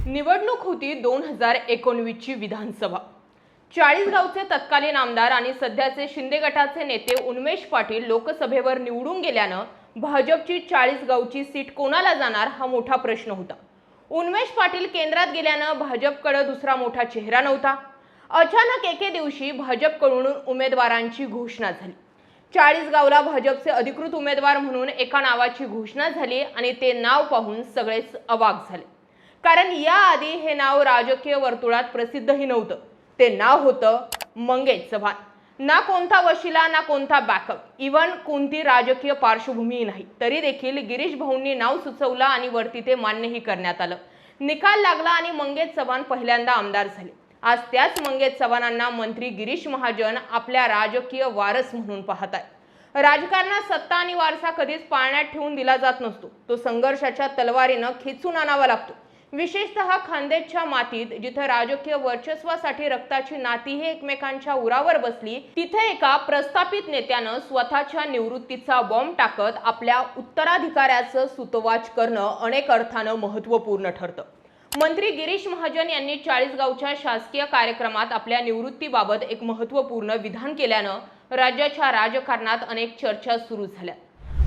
निवडणूक होती 2019 ची विधानसभा। चाळीसगावचे तत्कालीन आमदार आणि सध्याचे शिंदे गटाचे नेते उन्मेष पाटील लोकसभेवर निवडून गेल्यानं भाजपची चाळीसगावची सीट कोणाला जाणार हा मोठा प्रश्न होता। उन्मेष पाटील केंद्रात गेल्यानं भाजपकडे दुसरा मोठा चेहरा नव्हता। अचानक एके दिवशी भाजपकडून उमेदवारांची घोषणा झाली। चाळीसगावला भाजपचे अधिकृत उमेदवार म्हणून एका नावाची घोषणा झाली आणि ते नाव पाहून सगळेच अवाक झाले। कारण याआधी हे नाव राजकीय वर्तुळात प्रसिद्धही नव्हतं। ते नाव होतं मंगेश चव्हाण। ना कोणता वशिला ना कोणता बॅकअप, इव्हन कोणती राजकीय पार्श्वभूमी नाही, तरी देखील गिरीश भाऊंनी नाव सुचवलं आणि वरती ते मान्यही करण्यात आलं। निकाल लागला आणि मंगेश चव्हाण पहिल्यांदा आमदार झाले। आज त्याच मंगेश चव्हाणांना मंत्री गिरीश महाजन आपल्या राजकीय वारस म्हणून पाहतात। राजकारणात सत्ता आणि वारसा कधीच पाळण्यात ठेवून दिला जात नसतो, तो संघर्षाच्या तलवारीनं खेचून आणावा लागतो। विशेषतः खानदेशच्या मातीत जिथे राजकीय वर्चस्वासाठी रक्ताची नातीही एकमेकांच्या उरावर बसली, तिथे एका प्रस्थापित नेत्यानं स्वतःच्या निवृत्तीचा बॉम्ब टाकत आपल्या उत्तराधिकाऱ्याचं सुतवाच करणं अनेक अर्थानं महत्त्वपूर्ण ठरतं। मंत्री गिरीश महाजन यांनी चाळीसगावच्या शासकीय कार्यक्रमात आपल्या निवृत्तीबाबत एक महत्त्वपूर्ण विधान केल्यानं राज्याच्या राजकारणात अनेक चर्चा सुरू झाल्या।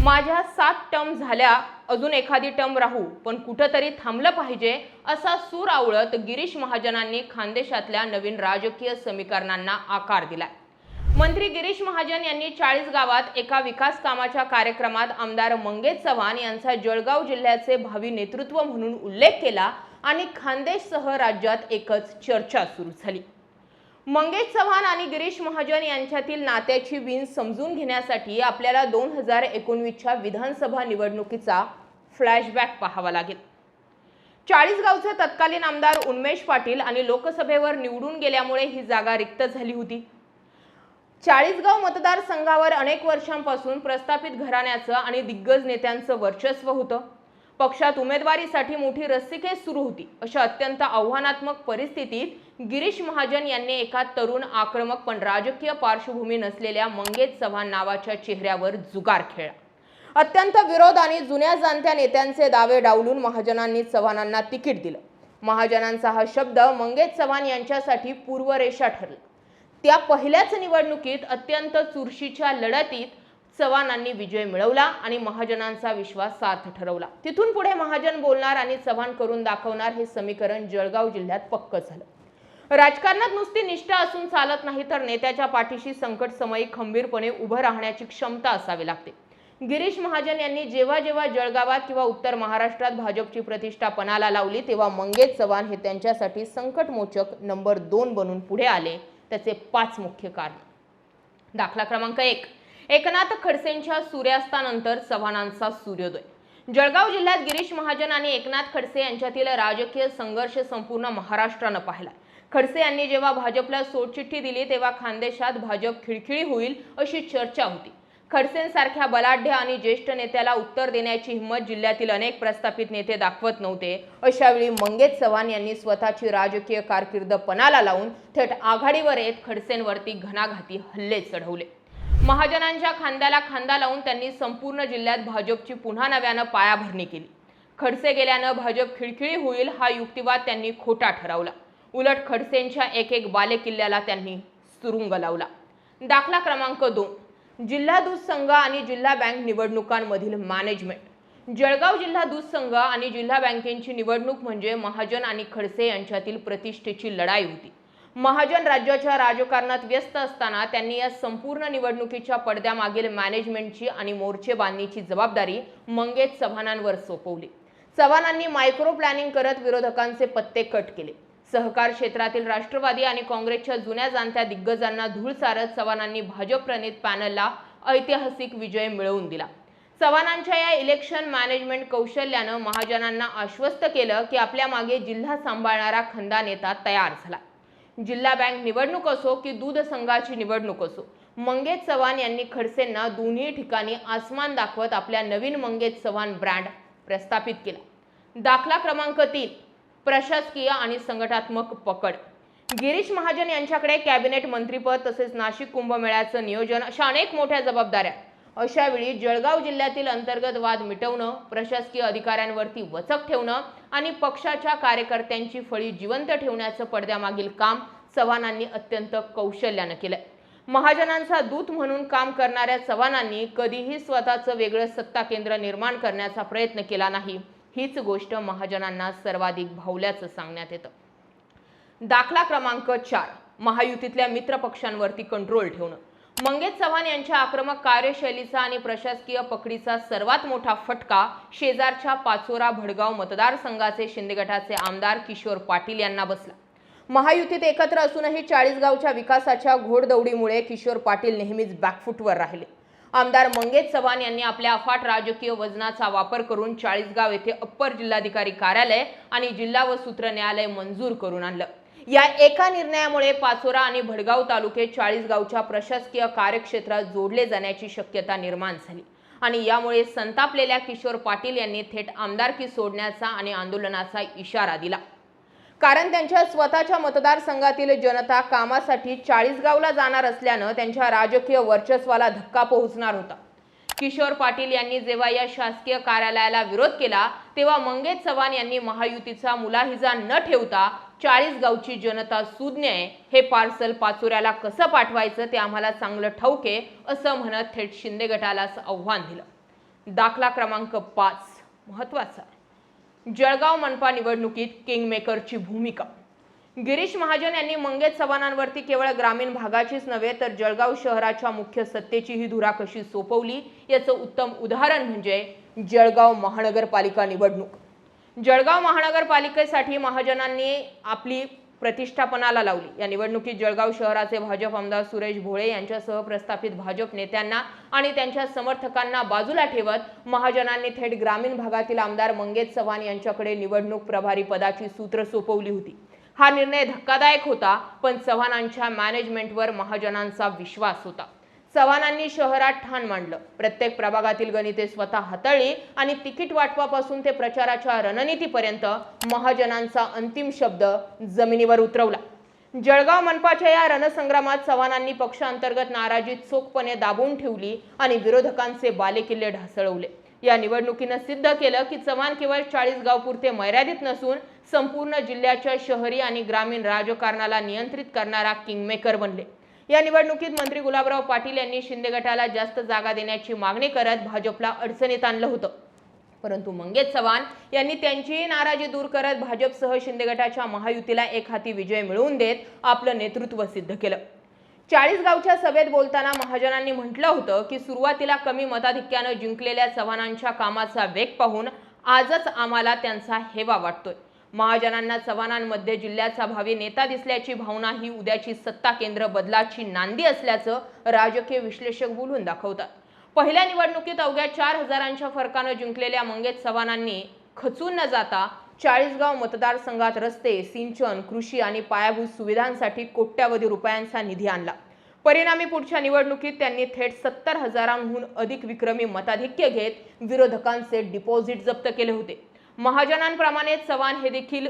माझ्या 7 टर्म झाल्या, अजून एखादी टर्म राहू, पण कुठंतरी थांबलं पाहिजे असा सूर आवळत गिरीश महाजनांनी खानदेशातल्या नवीन राजकीय समीकरणांना आकार दिलाय। मंत्री गिरीश महाजन यांनी चाळीसगावात एका विकास कामाच्या कार्यक्रमात आमदार मंगेश चव्हाण यांचा जळगाव जिल्ह्याचे भावी नेतृत्व म्हणून उल्लेख केला आणि खानदेशसह राज्यात एकच चर्चा सुरू झाली। मंगेश चव्हाण आणि गिरीश महाजन यांच्यातील नात्याची वीण समजून घेण्यासाठी आपल्याला 2019च्या विधानसभा निवडणुकीचा फ्लॅशबॅक पाहावा लागेल। चाळीसगावचे तत्कालीन आमदार उन्मेष पाटील आणि लोकसभेवर निवडून गेल्यामुळे ही जागा रिक्त झाली होती। चाळीसगाव मतदारसंघावर अनेक वर्षांपासून प्रस्थापित घराण्याचं आणि दिग्गज नेत्यांचं वर्चस्व होतं। पक्षात उमेदवारीसाठी मोठी रस्सीखेच सुरू होती। अशा अत्यंत आव्हानात्मक परिस्थितीत गिरीश महाजन यांनी एका तरुण, आक्रमक पण राजकीय पार्श्वभूमी नसलेल्या मंगेश चव्हाण नावाच्या चेहऱ्यावर जुगार खेळला। अत्यंत विरोध आणि जुन्या जाणत्या नेत्यांचे दावे डावलून महाजनांनी चव्हाणांना तिकीट दिलं। महाजनांचा हा शब्द मंगेश चव्हाण यांच्यासाठी पूर्वरेषा ठरला। त्या पहिल्याच निवडणुकीत अत्यंत चुरशीच्या लढतीत चव्हाणांनी विजय मिळवला आणि महाजनांचा विश्वास सार्थ ठरवला। तिथून पुढे महाजन बोलणार आणि चव्हाण करून दाखवणार हे समीकरण जळगाव जिल्ह्यात पक्क झालं। राजकारणात नुसती निष्ठा असून चालत नाही, तर नेत्याच्या पाठीशी संकट समयी खंबीरपणे उभं राहण्याची क्षमता असावी लागते। गिरीश महाजन यांनी जेव्हा जेव्हा जळगावात किंवा उत्तर महाराष्ट्रात भाजपची प्रतिष्ठा पणाला लावली, तेव्हा मंगेश चव्हाण हे त्यांच्यासाठी संकटमोचक नंबर 2 बनून पुढे आले। त्याचे 5 मुख्य कारण। दाखला क्रमांक 1, एकनाथ खडसेंच्या सूर्यास्तानंतर चव्हाणांचा सूर्योदय। जळगाव जिल्ह्यात गिरीश महाजन आणि एकनाथ खडसे यांच्यातील राजकीय संघर्ष संपूर्ण महाराष्ट्रानं पाहिला। खडसे यांनी जेव्हा भाजपला सोडचिठ्ठी दिली, तेव्हा खानदेशात भाजप खिळखिळी होईल अशी चर्चा होती। खडसेंसारख्या बलाढ्य आणि ज्येष्ठ नेत्याला उत्तर देण्याची हिंमत जिल्ह्यातील अनेक प्रस्थापित नेते दाखवत नव्हते। अशावेळी मंगेश चव्हाण यांनी स्वतःची राजकीय कारकीर्द पणाला लावून थेट आघाडीवर येत खडसेंवरती घणाघाती हल्ले चढवले। महाजनांच्या खांद्याला खांदा लावून त्यांनी संपूर्ण जिल्ह्यात भाजपची पुन्हा नव्यानं पायाभरणी केली। खडसे गेल्यानं भाजप खिळखिळी होईल हा युक्तिवाद त्यांनी खोटा ठरवला। उलट खडसेंच्या एक बालेकिल्ल्याला त्यांनी सुरुंग लावला। दाखला क्रमांक 2, जिल्हा दूध संघ आणि जिल्हा बँक निवडणुकांमधील मॅनेजमेंट। जळगाव जिल्हा दूध संघ आणि जिल्हा बँकेची निवडणूक म्हणजे महाजन आणि खडसे यांच्यातील प्रतिष्ठेची लढाई होती। महाजन राज्याच्या राजकारणात व्यस्त असताना त्यांनी या संपूर्ण निवडणुकीच्या पडद्यामागील मॅनेजमेंटची आणि मोर्चेबांधणीची जबाबदारी मंगेश चव्हाणांवर सोपवली। चव्हाणांनी मायक्रो प्लॅनिंग करत विरोधकांचे पत्ते कट केले। सहकार क्षेत्रातील राष्ट्रवादी आणि काँग्रेसच्या जुन्या जाणत्या दिग्गजांना धूळ चारत चव्हाणांनी भाजप प्रणित पॅनलला ऐतिहासिक विजय मिळवून दिला। चव्हाणांच्या या इलेक्शन मॅनेजमेंट कौशल्यानं महाजनांना आश्वस्त केलं की आपल्या मागे जिल्हा सांभाळणारा खंदा नेता तयार झाला। जिल्हा बँक निवडणूक असो की दूध संघाची निवडणूक असो, मंगेश चव्हाण यांनी खडसेंना दोन्ही ठिकाणी आसमान दाखवत आपल्या नवीन मंगेश चव्हाण ब्रँड प्रस्थापित केला। दाखला क्रमांक 3, प्रशासकीय आणि संघटनात्मक पकड। गिरीश महाजन यांच्याकडे कॅबिनेट मंत्रीपद तसेच नाशिक कुंभमेळ्याचं नियोजन अशा अनेक मोठ्या जबाबदाऱ्या। अशा वेळी जळगाव जिल्ह्यातील अंतर्गत वाद मिटवणं, प्रशासकीय अधिकाऱ्यांवरती वचक ठेवणं आणि पक्षाच्या कार्यकर्त्यांची फळी जिवंत ठेवण्याचं पडद्यामागील काम चव्हाणांनी अत्यंत कौशल्याने केलंय. महाजनांचा दूत म्हणून काम करणाऱ्या चव्हाणांनी कधीही स्वतःचं वेगळं सत्ता केंद्र निर्माण करण्याचा प्रयत्न केला नाही. हीच गोष्ट महाजनांना सर्वाधिक भावल्याचं सांगण्यात येतं. दाखला क्रमांक 4, महायुतीतल्या मित्र पक्षांवरती कंट्रोल ठेवणं. मंगेश चव्हाण यांच्या आक्रमक कार्यशैलीचा आणि प्रशासकीय पकडीचा सर्वात मोठा फटका शेजारच्या पाचोरा भडगाव मतदारसंघाचे शिंदे गटाचे आमदार किशोर पाटील यांना बसला. महायुतीत एकत्र असूनही चाळीसगावच्या विकासाच्या घोडदौडीमुळे किशोर पाटील नेहमीच बॅकफुटवर राहिले. आमदार मंगेश चव्हाण यांनी आपल्या अफाट राजकीय वजनाचा वापर करून चाळीसगाव येथे अप्पर जिल्हाधिकारी कार्यालय आणि जिल्हा व सूत्र न्यायालय मंजूर करून आणलं. या एका निर्णयामुळे पाचोरा आणि भडगाव तालुके चाळीसगावच्या प्रशासकीय कार्यक्षेत्रात जोडले जाण्याची शक्यता निर्माण झाली आणि यामुळे संतापलेल्या किशोर पाटील यांनी थेट आमदारकी सोडण्याचा आणि आंदोलनाचा इशारा दिला. कारण त्यांच्या स्वतःच्या मतदारसंघातील जनता कामासाठी चाळीसगावला जाणार असल्यानं त्यांच्या राजकीय वर्चस्वाला धक्का पोहोचणार होता. किशोर पाटील यांनी जेव्हा या शासकीय कार्यालयाला विरोध केला तेव्हा मंगेश चव्हाण यांनी महायुतीचा मुलाहिजा न ठेवता चाळीसगावची जनता सुज्ञ आहे, हे पार्सल पाचोऱ्याला कसं पाठवायचं ते आम्हाला चांगलं ठाऊक आहे असं म्हणत थेट शिंदे गटालाच आव्हान दिलं. दाखला क्रमांक 5 महत्त्वाचा. जळगाव मनपा निवडणुकीत किंगमेकरची भूमिका. गिरीश महाजन यांनी मंगेश चव्हाणांवरती केवळ ग्रामीण भागाचीच नव्हे तर जळगाव शहराच्या मुख्य सत्तेचीही धुरा कशी सोपवली याचं उत्तम उदाहरण म्हणजे जळगाव महानगरपालिका निवडणूक. जळगाव महानगरपालिकेसाठी महाजनांनी आपली प्रतिष्ठापनाला लावली. या निवडणुकीत जळगाव शहराचे भाजप आमदार सुरेश भोळे यांच्यासह प्रस्थापित भाजप नेत्यांना आणि त्यांच्या समर्थकांना बाजूला ठेवत महाजनांनी थेट ग्रामीण भागातील आमदार मंगेश चव्हाण यांच्याकडे निवडणूक प्रभारी पदाची सूत्र सोपवली होती. हा निर्णय धक्कादायक होता, पण चव्हाणांच्या मॅनेजमेंटवर महाजनांचा विश्वास होता. चव्हाणांनी शहरात ठाण मांडलं. प्रत्येक प्रभागातील गणिते स्वतः हाताळली आणि तिकीट वाटपापासून ते प्रचाराच्या रणनीतीपर्यंत महाजनांचा अंतिम शब्द जमिनीवर उतरवला. जळगाव मनपाच्या या रणसंग्रामात चव्हाणांनी पक्षांतर्गत नाराजी चोखपणे दाबून ठेवली आणि विरोधकांचे बालेकिल्ले ढासळवले. या निवडणुकीनं सिद्ध केलं की चव्हाण केवळ चाळीसगावपुरते मर्यादित नसून संपूर्ण जिल्ह्याच्या शहरी आणि ग्रामीण राजकारणाला नियंत्रित करणारा किंगमेकर बनले. या निवडणुकीत मंत्री गुलाबराव पाटील यांनी शिंदे गटाला जास्त जागा देण्याची मागणी करत भाजपला अडचणीत आणलं होतं. परंतु मंगेश चव्हाण यांनी त्यांची नाराजी दूर करत भाजपसह शिंदे गटाच्या महायुतीला एक हाती विजय मिळवून देत आपलं नेतृत्व सिद्ध केलं. चाळीसगावच्या सभेत बोलताना महाजनांनी म्हटलं होतं की सुरुवातीला कमी मताधिक्यानं जिंकलेल्या चव्हाणांच्या कामाचा वेग पाहून आजच आम्हाला त्यांचा हेवा वाटतोय. महाजनांना चव्हाणांमध्ये जिल्ह्याचा भावी नेता दिसल्याची भावना ही उद्याची सत्ता केंद्र बदलाची नांदी असल्याचं राजकीय विश्लेषक बोलून दाखवतात. पहिल्या निवडणुकीत अवघ्या 4,000च्या फरकानं जिंकलेल्या मंगेश चव्हाणांनी खचून न जाता चाळीसगाव मतदारसंघात रस्ते, सिंचन, कृषी आणि पायाभूत सुविधांसाठी कोट्यावधी रुपयांचा निधी आणला. परिणामी पुढच्या निवडणुकीत त्यांनी थेट 70,000हून अधिक विक्रमी मताधिक्य घेत विरोधकांचे डिपॉझिट जप्त केले होते. महाजनांप्रमाणे चव्हाण हे देखील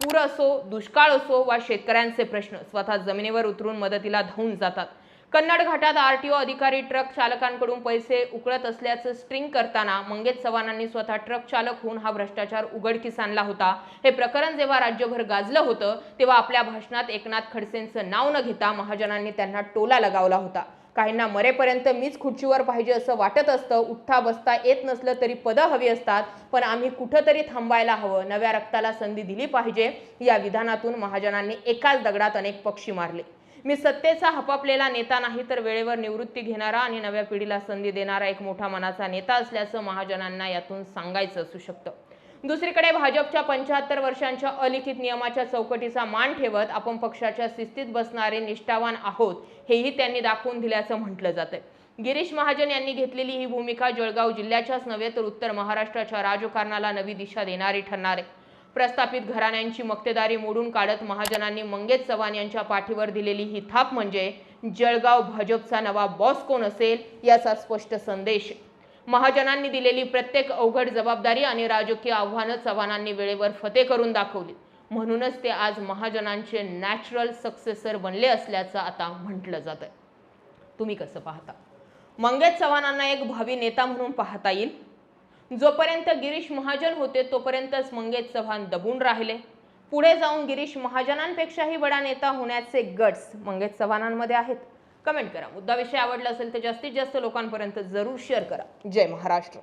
पूर असो, दुष्काळ असो वा शेतकऱ्यांचे प्रश्न स्वतः जमिनीवर उतरून मदतीला धावून जातात. कन्नड घाटात आरटीओ अधिकारी ट्रक चालकांकडून पैसे उकळत असल्याचं स्ट्रिंग करताना मंगेश चव्हाणांनी स्वतः ट्रक चालक होऊन हा भ्रष्टाचार उघडकीस आणला होता. हे प्रकरण जेव्हा राज्यभर गाजलं होतं तेव्हा आपल्या भाषणात एकनाथ खडसेंचं नाव न घेता महाजनांनी त्यांना टोला लगावला होता. काहींना मरेपर्यंत मीच खुर्चीवर पाहिजे असं वाटत असतं, उठता बसता येत नसलं तरी पदं हवी असतात, पण आम्ही कुठंतरी थांबायला हवं, नव्या रक्ताला संधी दिली पाहिजे. या विधानातून महाजनांनी एकाच दगडात अनेक पक्षी मारले. मी सत्तेचा हपापलेला नेता नाही तर वेळेवर निवृत्ती घेणारा आणि नव्या पिढीला संधी देणारा एक मोठा मनाचा नेता असल्याचं महाजनांना यातून सांगायचं असू शकतं. दुसरीकडे भाजपच्या 75 वर्षांच्या अलिखित नियमाच्या चौकटीचा मान ठेवत आपण पक्षाच्या शिस्तीत बसणारे निष्ठावान आहोत हेही त्यांनी दाखवून दिल्याचं म्हटलं जातंय. गिरीश महाजन यांनी घेतलेली ही भूमिका जळगाव जिल्ह्याच्याच नव्हे तर उत्तर महाराष्ट्राच्या राजकारणाला नवी दिशा देणारी ठरणार आहे. प्रस्थापित घराण्यांची मक्तेदारी मोडून काढत महाजनांनी मंगेश चव्हाण यांच्या पाठीवर दिलेली ही थाप म्हणजे जळगाव भाजपचा नवा बॉस कोण असेल याचा स्पष्ट संदेश. महाजनांनी दिलेली प्रत्येक अवघड जबाबदारी आणि राजकीय आव्हानं चव्हाणांनी वेळेवर फते करून दाखवली. म्हणूनच ते आज महाजनांचे नॅचरल सक्सेसर बनले असल्याचं आता म्हटलं जातंय. तुम्ही कसं पाहता? मंगेश चव्हाणांना एक भावी नेता म्हणून पाहता येईल। जोपर्यंत गिरीश महाजन होते तोपर्यंतच मंगेश चव्हाण दबून राहिले। पुढे जाऊन गिरीश महाजनांपेक्षाही बडा नेता होण्याचे गट्स मंगेश चव्हाणांमध्ये आहेत। कमेंट करा। मुद्दा विषय आवडला असेल तर जास्तीत जास्त लोकांपर्यंत जरूर शेअर करा। जय महाराष्ट्र।